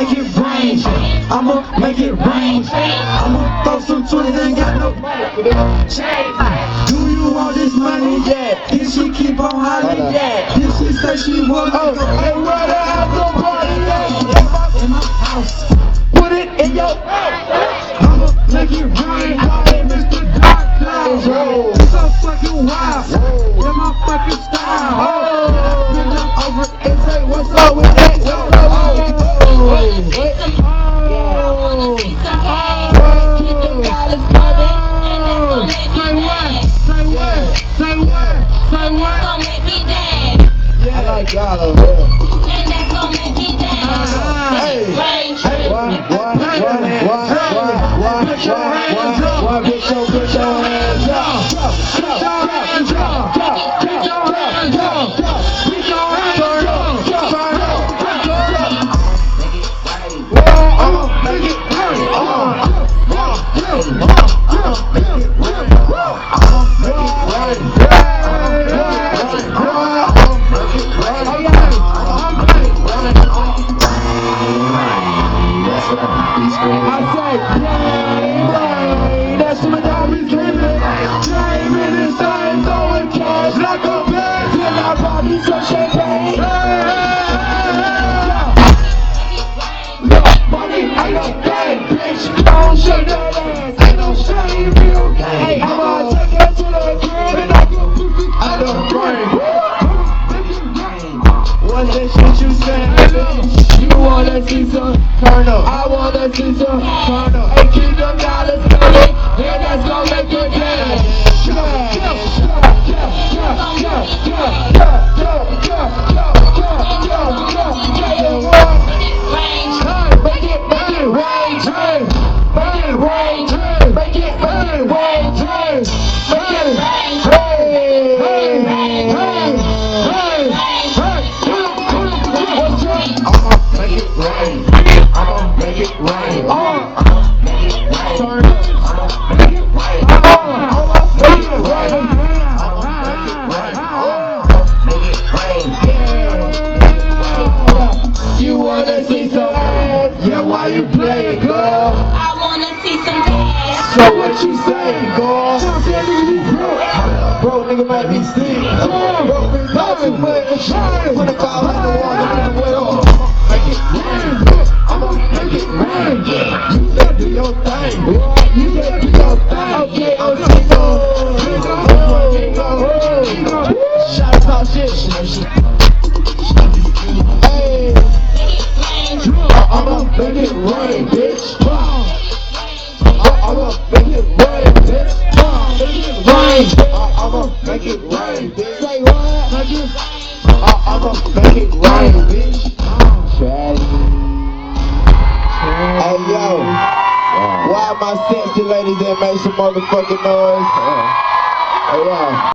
make it rain. I'ma make it rain. I'ma throw some 20s, ain't got no money. Do you want this money? Yeah. Did she keep on hollering? Yeah. Did she say she was? Oh, hey, where the hell somebody at? In my house. Put it in your house. I'ma make it rain. Hey, Mr. Dark Clouds. It's so fucking wild. That's my fucking style. Bend them over and say, what's up with that? I like y'all over here. And that's gonna make me dance. Hey, one, put your hands up. You wanna see some turn up? I wanna see some turn up. Hey, keep them dollars coming, and that's gonna make you dance. Why you play, girl? I wanna see some dance. So what you say, girl? Broke nigga might be sick. Broke me about to play the shine. When the car hit the wall, I'm in the way off. Make it rain. I'ma make it rain. You said do your thing. You said do your thing. Okay, I'm single. Shots out shit. Hey. I'ma make it rain, bitch. I'ma make it rain, bitch. I'ma make it rain, bitch. Say what? I'ma make it rain, bitch. Hey yo, why my sexy ladies that make some motherfucking noise? Hey yo.